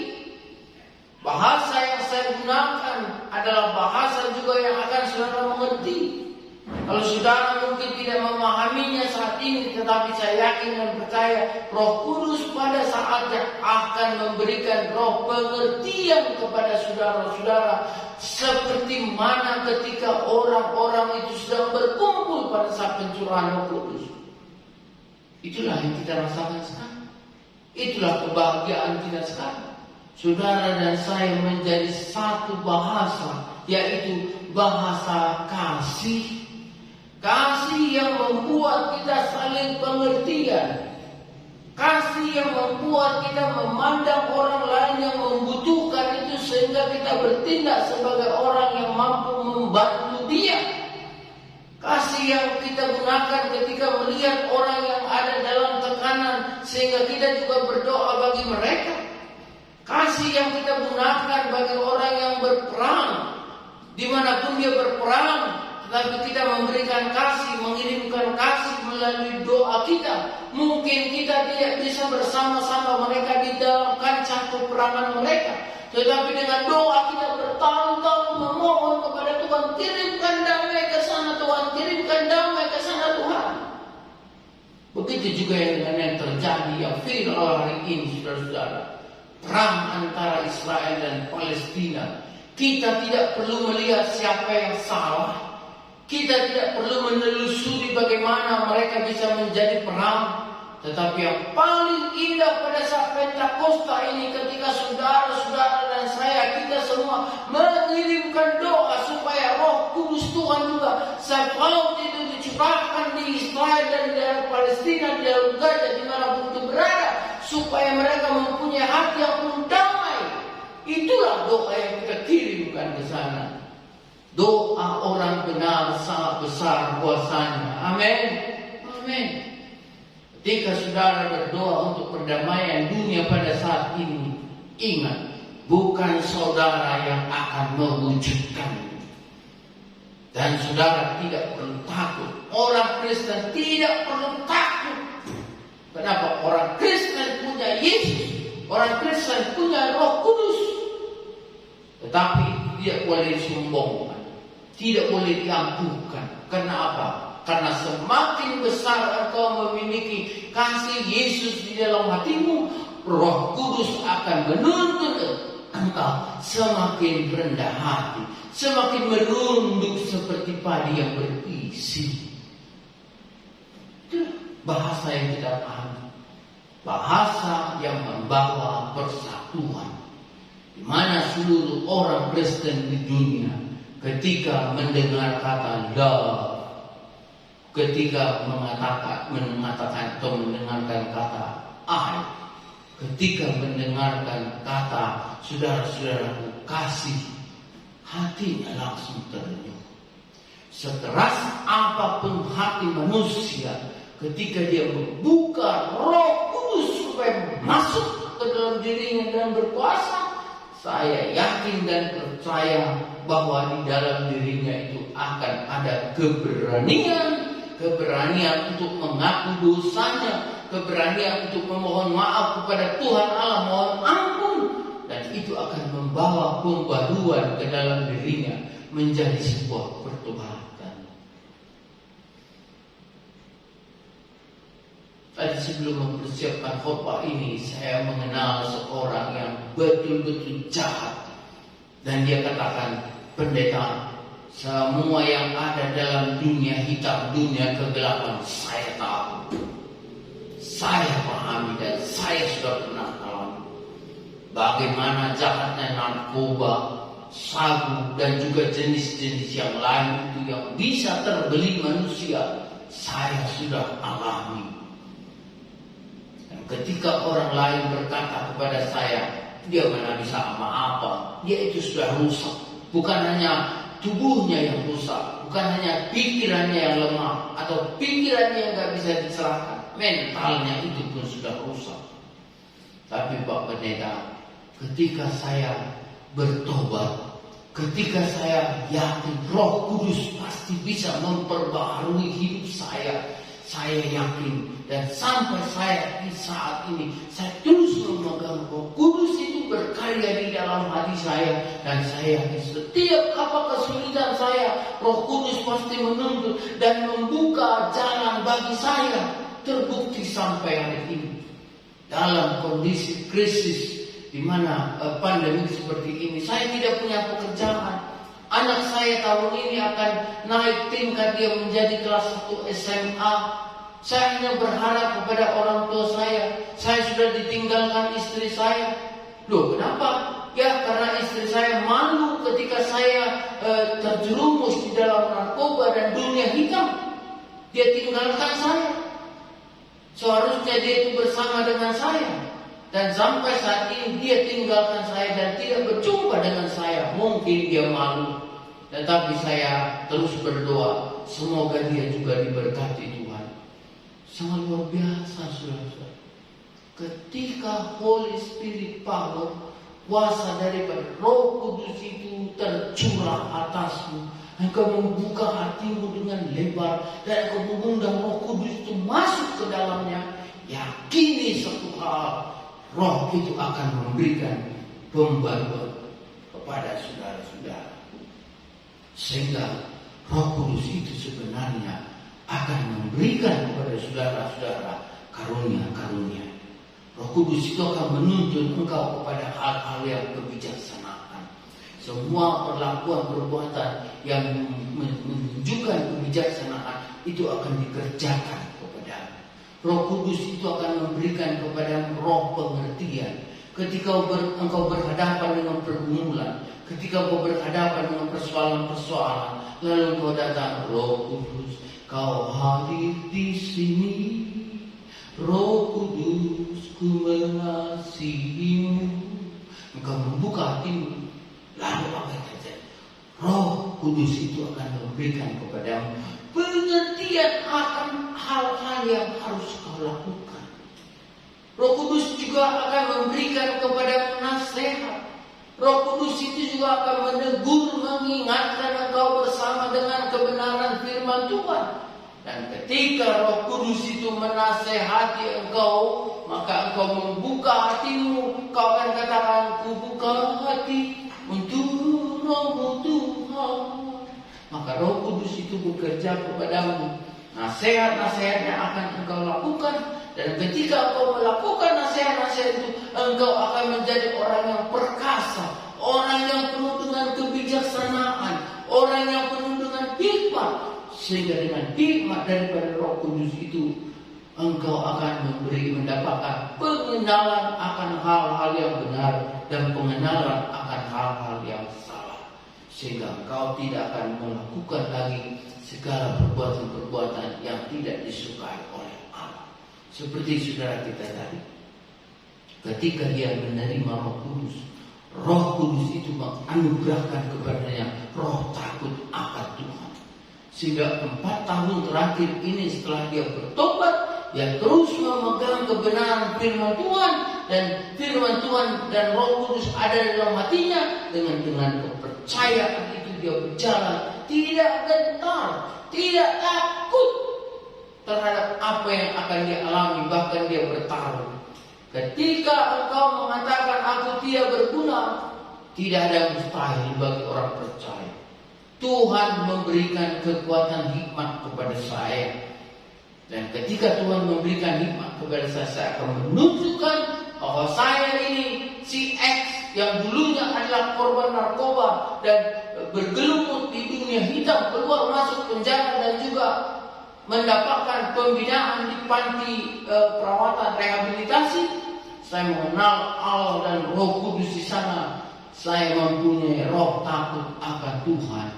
Speaker 4: Bahasa yang saya gunakan adalah bahasa juga yang akan saudara mengerti. Kalau saudara mungkin tidak memahaminya saat ini, tetapi saya yakin dan percaya Roh Kudus pada saatnya akan memberikan roh pengertian kepada saudara-saudara, seperti mana ketika orang-orang itu sedang berkumpul pada saat pencurahan Roh Kudus. Itulah yang kita rasakan sekarang. Itulah kebahagiaan kita sekarang. Saudara dan saya menjadi satu bahasa, yaitu bahasa kasih. Kasih yang membuat kita saling pengertian. Kasih yang membuat kita memandang orang lain yang membutuhkan itu, sehingga kita bertindak sebagai orang yang mampu membantu dia. Kasih yang kita gunakan ketika melihat orang yang ada dalam tekanan, sehingga kita juga berdoa bagi mereka. Kasih yang kita gunakan bagi orang yang berperang, dimanapun dia berperang, tetapi kita memberikan kasih, mengirimkan kasih melalui doa kita. Mungkin kita tidak bisa bersama-sama mereka di dalam kancah peperangan mereka, tetapi dengan doa kita bertahun-tahun memohon kepada Tuhan, kirimkan damai ke sana Tuhan, kirimkan damai ke sana Tuhan. Begitu juga yang terjadi, yang viral hari ini, saudara-saudara. Perang antara Israel dan Palestina. Kita tidak perlu melihat siapa yang salah. Kita tidak perlu menelusuri bagaimana mereka bisa menjadi perang. Tetapi yang paling indah pada saat Pentakosta ini, ketika saudara-saudara dan saya, kita semua mengirimkan doa supaya Roh Kudus Tuhan juga sepaut itu dicurahkan di Israel dan di daerah Palestina, di dalam Gaza, dimanapun itu berada, supaya mereka mempunyai hati yang penuh damai. Itulah doa yang kita kirimkan ke sana. Doa orang benar sangat besar kuasanya. Amin. Amin. Ketika saudara berdoa untuk perdamaian dunia pada saat ini, ingat, bukan saudara yang akan mewujudkan. Dan saudara tidak perlu takut. Orang Kristen tidak perlu takut. Kenapa? Orang Kristen punya Yesus. Orang Kristen punya Roh Kudus. Tetapi tidak boleh disombongkan, tidak boleh diangkuhkan. Karena apa? Karena semakin besar engkau memiliki kasih Yesus di dalam hatimu, Roh Kudus akan menuntun engkau semakin rendah hati, semakin merunduk seperti padi yang berisi. Itu bahasa yang kita pahami, bahasa yang membawa persatuan, di mana seluruh orang Kristen di dunia, ketika mendengar kata love, ketika mengatakan atau mendengarkan kata I, ketika mendengarkan kata saudara-saudaraku kasih, hatinya langsung terenyuh. Sekeras apapun hati manusia, ketika dia membuka Roh Kudus supaya masuk ke dalam dirinya dan berkuasa, saya yakin dan percaya bahwa di dalam dirinya itu akan ada keberanian untuk mengaku dosanya, keberanian untuk memohon maaf kepada Tuhan Allah, mohon ampun, dan itu akan membawa pembaruan ke dalam dirinya menjadi sebuah pertobatan. Tadi sebelum mempersiapkan khotbah ini, saya mengenal seorang yang betul-betul jahat. Dan dia katakan, pendeta, semua yang ada dalam dunia hitam, dunia kegelapan, saya tahu. Saya pahami dan saya sudah pernah alami. Bagaimana jahatnya narkoba, sabu, dan juga jenis-jenis yang lain itu yang bisa terbeli manusia, saya sudah alami. Ketika orang lain berkata kepada saya, dia mana bisa apa-apa, dia itu sudah rusak. Bukan hanya tubuhnya yang rusak, bukan hanya pikirannya yang lemah, atau pikirannya yang gak bisa diserahkan, mentalnya itu pun sudah rusak. Tapi Pak Pendeta, ketika saya bertobat, ketika saya yakin Roh Kudus pasti bisa memperbaharui hidup saya yakin. Dan sampai saya di saat ini, saya terus memegang Roh Kudus itu berkarya di dalam hati saya. Dan saya yakin setiap apa kesulitan saya, Roh Kudus pasti menuntut dan membuka jalan bagi saya. Terbukti sampai hari ini. Dalam kondisi krisis, di mana pandemi seperti ini, saya tidak punya pekerjaan. Anak saya tahun ini akan naik tingkat, dia menjadi kelas 1 SMA. Saya hanya berharap kepada orang tua saya sudah ditinggalkan istri saya. Loh, kenapa? Ya, karena istri saya malu ketika saya terjerumus di dalam narkoba dan dunia hitam. Dia tinggalkan saya. Seharusnya dia itu bersama dengan saya. Dan sampai saat ini dia tinggalkan saya dan tidak berjumpa dengan saya. Mungkin dia malu. Tetapi saya terus berdoa, semoga dia juga diberkati Tuhan. Sangat luar biasa, saudara-saudara. Ketika Holy Spirit power, kuasa daripada Roh Kudus itu tercurah atasmu, engkau membuka hatimu dengan lebar dan engkau mengundang Roh Kudus itu masuk ke dalamnya. Yakini satu hal, Roh itu akan memberikan pembaruan kepada saudara-saudara. Sehingga Roh Kudus itu sebenarnya akan memberikan kepada saudara-saudara karunia-karunia. Roh Kudus itu akan menuntun engkau kepada hal-hal yang kebijaksanaan. Semua perlakuan perbuatan yang menunjukkan kebijaksanaan itu akan dikerjakan kepada Roh Kudus itu akan memberikan kepada roh pengertian. Ketika engkau berhadapan dengan pergumulan, ketika engkau berhadapan dengan persoalan-persoalan, lalu engkau datang, Roh Kudus, kau hadir di sini, Roh Kudus, ku mengasihimu. Engkau membuka hatimu, lalu apa yang terjadi? Roh Kudus itu akan memberikan kepadamu pengertian akan hal-hal yang harus kau lakukan. Roh Kudus juga akan memberikan kepadamu nasihat. Roh Kudus itu juga akan menegur, mengingatkan engkau bersama dengan kebenaran firman Tuhan. Dan ketika Roh Kudus itu menasehati engkau, maka engkau membuka hatimu. Kau akan katakan, ku buka hati untuk Roh Tuhan. Maka Roh Kudus itu bekerja kepadamu. Nasihat-nasihatnya akan engkau lakukan. Dan ketika engkau melakukan nasihat-nasihat itu, engkau akan menjadi orang yang perkasa, orang yang penuh dengan kebijaksanaan, orang yang penuh dengan hikmat. Sehingga dengan hikmat daripada Roh Kudus itu, engkau akan mendapatkan pengenalan akan hal-hal yang benar dan pengenalan akan hal-hal yang salah. sehingga engkau tidak akan melakukan lagi segala perbuatan-perbuatan yang tidak disukai oleh Allah. Seperti saudara kita tadi, ketika dia menerima Roh Kudus itu menganugerahkan kepadanya roh takut akan Tuhan. Sehingga 4 tahun terakhir ini setelah dia bertobat, dia terus memegang kebenaran firman Tuhan, dan firman Tuhan dan Roh Kudus ada dalam hatinya. Dengan kepercayaan itu dia berjalan, tidak gentar, tidak takut terhadap apa yang akan dia alami, bahkan dia bertaruh. Ketika engkau mengatakan aku tidak berguna, tidak ada yang mustahil bagi orang percaya. Tuhan memberikan kekuatan hikmat kepada saya. Dan ketika Tuhan memberikan hikmat kepada saya akan menunjukkan bahwa saya ini si X yang dulunya adalah korban narkoba dan bergelumut di dunia hitam, keluar masuk penjara dan juga mendapatkan pembinaan di panti perawatan rehabilitasi. Saya mengenal Allah dan Roh Kudus di sana. Saya mempunyai roh takut akan Tuhan.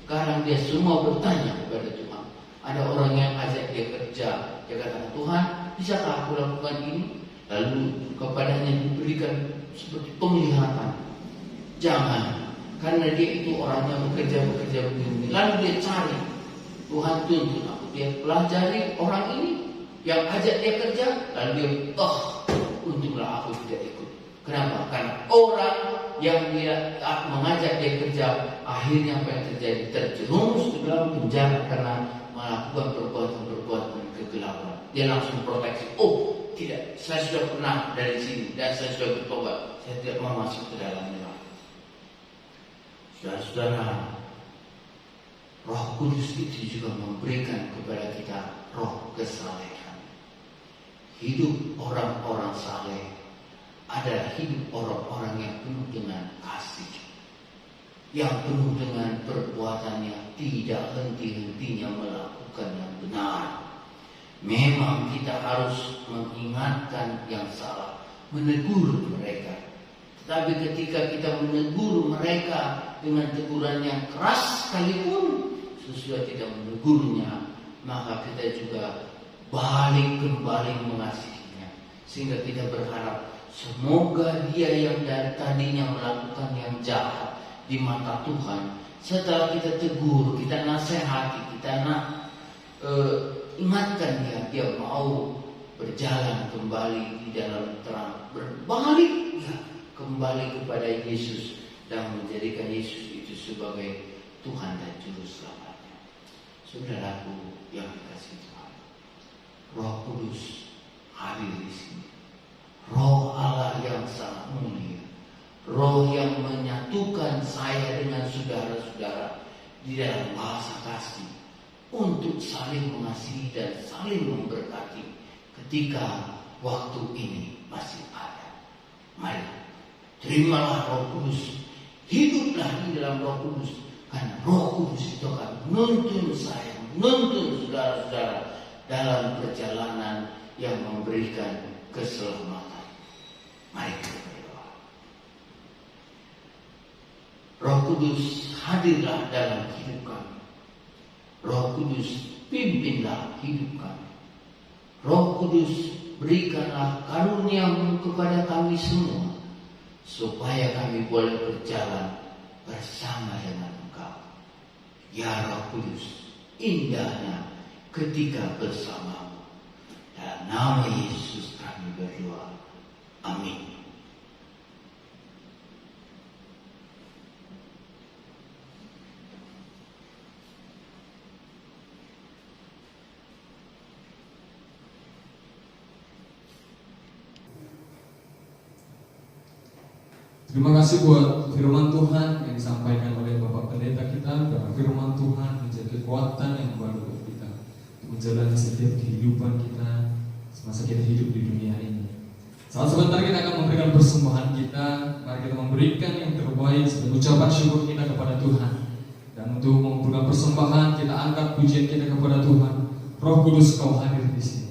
Speaker 4: Sekarang dia semua bertanya kepada Tuhan. Ada orang yang ajak dia kerja, dia kata, Tuhan, bisakah aku lakukan ini? Lalu kepadanya diberikan seperti penglihatan. Jangan, karena dia itu orangnya bekerja begini. Lalu dia cari, Tuhan tuntun aku. Dia pelajari orang ini yang ajak dia kerja, lalu dia, untunglah aku tidak ikut. Kenapa? Karena orang yang dia mengajak dia kerja, akhirnya apa yang terjadi? Terjerumus ke dalam penjara karena melakukan perbuatan-perbuatan kegelapan. Dia langsung proteksi. Oh, tidak, saya sudah pernah dari sini dan saya sudah bertobat. Saya tidak mau masuk ke dalamnya. Saudara-saudara, Roh Kudus itu juga memberikan kepada kita roh kesalehan. Hidup orang-orang saleh adalah hidup orang-orang yang penuh dengan kasih, yang penuh dengan perbuatan yang tidak henti-hentinya melakukan yang benar. Memang kita harus mengingatkan yang salah, menegur mereka. Tetapi ketika kita menegur mereka dengan teguran yang keras sekalipun, sesudah tidak menegurnya, maka kita juga balik kembali mengasihinya. Sehingga kita berharap semoga dia yang dari tadinya melakukan yang jahat di mata Tuhan, setelah kita tegur, kita nasihati, kita ingatkan dia mau berjalan kembali di dalam terang, berbalik kembali kepada Yesus dan menjadikan Yesus itu sebagai Tuhan dan Juru Selamatnya. Saudaraku yang dikasihi Tuhan, Roh Kudus hadir di sini. Roh Allah yang sangat mulia, Roh yang menyatukan saya dengan saudara-saudara di dalam bahasa kasih untuk saling mengasihi dan saling memberkati ketika waktu ini masih ada. Mari, terimalah Roh Kudus, hiduplah di dalam Roh Kudus, karena Roh Kudus itu akan menuntun saya, menuntun saudara-saudara dalam perjalanan yang memberikan keselamatan. Mari kita berdoa. Roh Kudus, hadirlah dalam hidup kami. Roh Kudus, pimpinlah hidup kami. Roh Kudus, berikanlah karunia-Mu kepada kami semua, supaya kami boleh berjalan bersama dengan Engkau. Ya Roh Kudus, indahnya ketika bersamamu. Dalam nama Yesus kami berdoa. Amin.
Speaker 1: Terima kasih buat firman Tuhan yang disampaikan oleh Bapak Pendeta kita. Karena firman Tuhan menjadi kekuatan yang baru buat kita untuk menjalani setiap kehidupan kita semasa kita hidup di dunia ini. Saat sebentar kita akan memberikan persembahan kita. Mari kita memberikan yang terbaik sebagai ucapan syukur kita kepada Tuhan. Dan untuk memberikan persembahan, kita angkat pujian kita kepada Tuhan. Roh Kudus, Kau hadir di sini.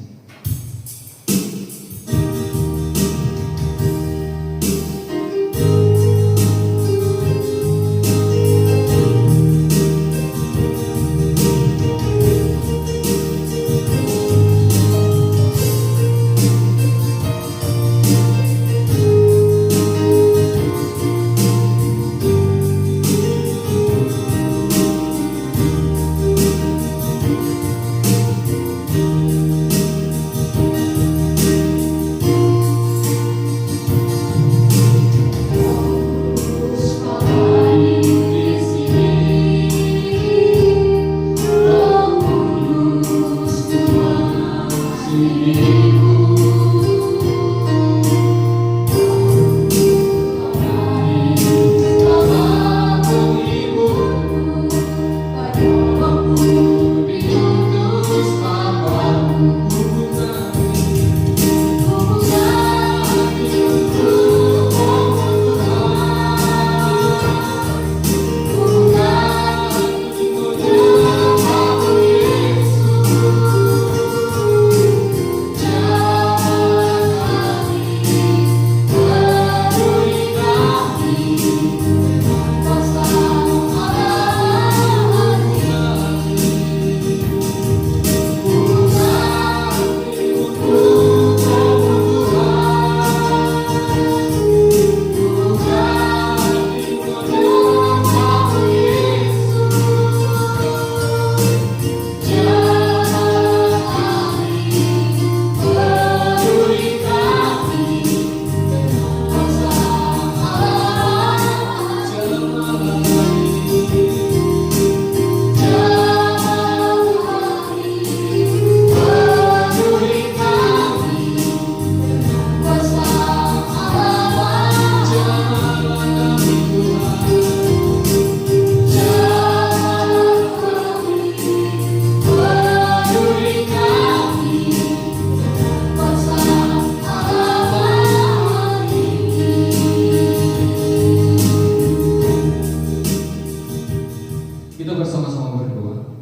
Speaker 1: Kita bersama-sama berdoa.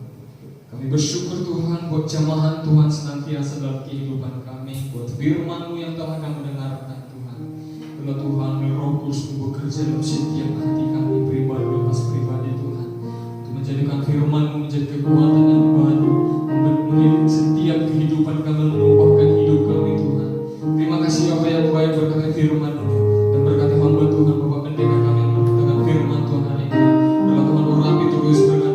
Speaker 1: Kami bersyukur Tuhan buat jamahan Tuhan senantiasa dalam kehidupan kami, buat firman-Mu yang telah kami dengarkan Tuhan. Bila Tuhan Roh Kudus bekerja dalam setiap hati kami pribadi lepas pribadi Tuhan, untuk menjadikan firman-Mu menjadi kekuatan yang baru, mendidik setiap kehidupan kami, mengubahkan hidup kami Tuhan. Terima kasih Bapa yang baik, berkati firman-Mu dan berkati hamba Tuhan Bapak Pendeta kami yang dengan firman Tuhan hari ini. Bila Tuhan urapi terus dengan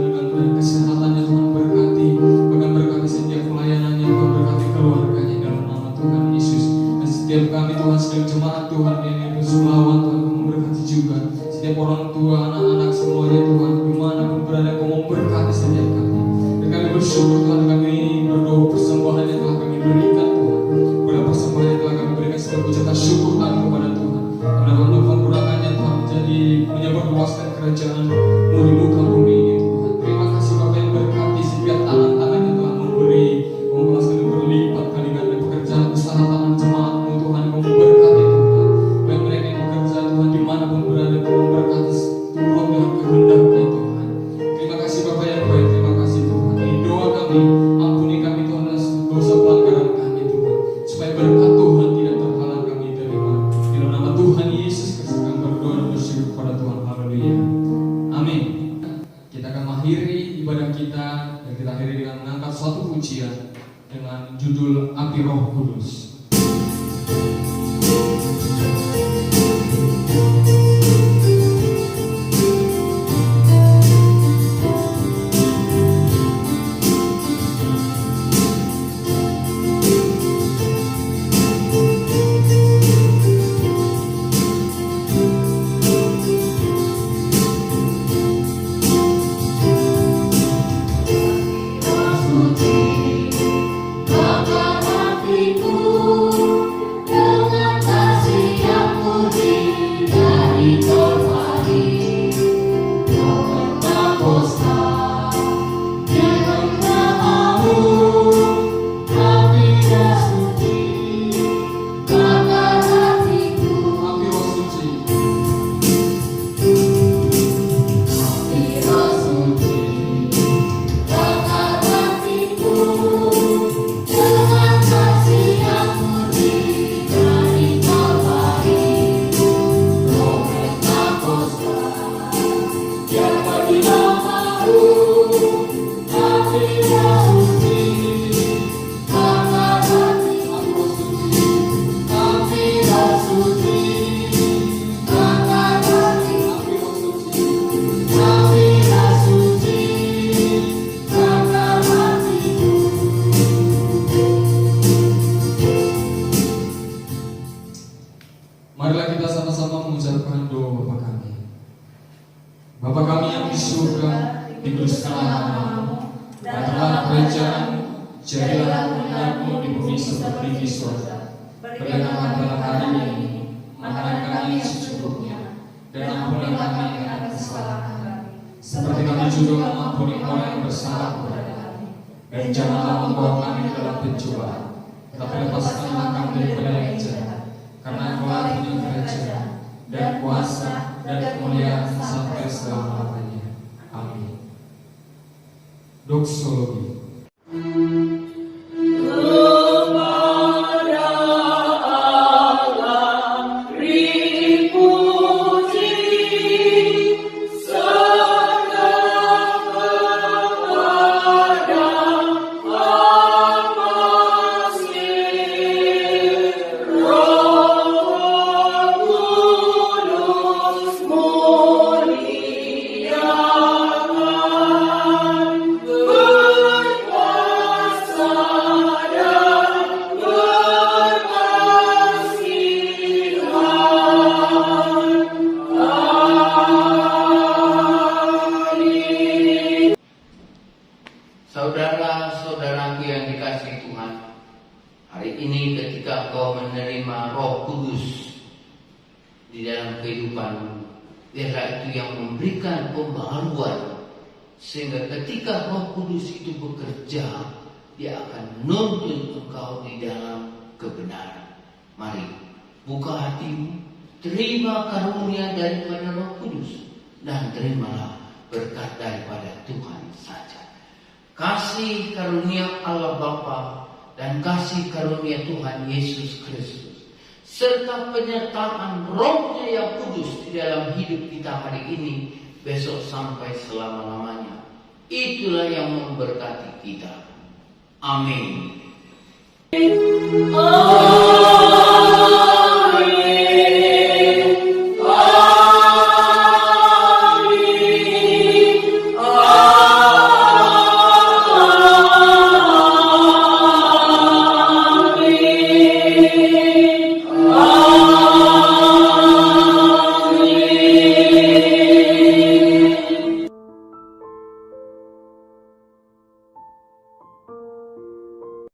Speaker 1: kesehatannya Tuhan, berkati bahkan berkati setiap pelayanannya Tuhan, berkati keluarganya dalam nama Tuhan Yesus. Dan setiap kami Tuhan, setiap jemaat Tuhan ini Sulawan Tuhan, Kau memberkati juga setiap orang tua, anak-anak semuanya Tuhan, dimanapun berada Kau memberkati setiap kami. Dan kami bersyukur Tuhan, kami berdoa persembahan yang telah kami berikan Tuhan, pada persembahan yang telah kami berikan sebagai ucapan syukur kami kepada Tuhan. Karena untuk pengurangannya Tuhan menjadi menyebarluaskan kerajaan-Mu di muka bumi ini Tuhan. Terima kasih Bapa yang berkati setiap tangan-tangan yang telah memberi, membalaskan yang berlipat kali ganda pekerjaan usaha tangan jemaat-Mu Tuhan. Kau memberkati Tuhan, bagi mereka yang bekerja Tuhan dimanapun berada, Kau memberkati turun dengan kehendak-Nya Tuhan. Terima kasih Bapa yang baik, terima kasih Tuhan. Ini doa kami, ampuni kami Tuhan atas dosa pelanggaran kami Tuhan, supaya berkat Tuhan tidak terhalang kami terima. Di dalam nama Tuhan Yesus Kristus kami berdoa dan bersyukur kepada Tuhan. Haleluya. Amin. Kita akan mengakhiri ibadah kita dan kita akhiri dengan mengangkat suatu pujian dengan judul Api Roh Kudus.
Speaker 2: Bakar hatiku dengan kasih yang murni dari Kalvari. Kau bertapuslah dengan namamu, api roh suci bakar hatiku.
Speaker 1: Api Roh Suci.
Speaker 2: Api roh suci bakar hatiku dengan kasih yang murni dari Kalvari. Roh bertapuslah dapat di namamu, api roh suci bakar hatiku. Api roh suci bakar hatiku. Api roh suci bakar hatiku.
Speaker 1: Marilah kita sama-sama mengucapkan doa Bapa kami. Bapa kami yang di surga, dikuduskanlah namamu, datanglah kerajaan-Mu, jadilah kehendak-Mu di bumi seperti di surga. Berikanlah pada hari ini makanan kami yang secukupnya, dan ampunilah kami akan kesalahan kami, seperti kami juga mengampuni orang yang bersalah kepada kami. Dan janganlah membawa kami ke dalam pencobaan, tapi lepaskanlah kami daripada yang jahat. Karena Engkau punya kerajaan dan kuasa dan kemuliaan sampai selama-lamanya. Amin. Doksologi.
Speaker 4: Saudara-saudaraku yang dikasihi Tuhan, hari ini ketika engkau menerima Roh Kudus di dalam kehidupanmu, biarlah itu yang memberikan pembaharuan, sehingga ketika Roh Kudus itu bekerja, dia akan menuntun engkau di dalam kebenaran. Mari buka hatimu, terima karunia daripada Roh Kudus, dan terimalah berkat daripada Tuhan saja. Kasih karunia Allah Bapa dan kasih karunia Tuhan Yesus Kristus serta penyertaan Roh-Nya yang kudus di dalam hidup kita hari ini, besok sampai selama-lamanya. Itulah yang memberkati kita. Amin.
Speaker 2: Oh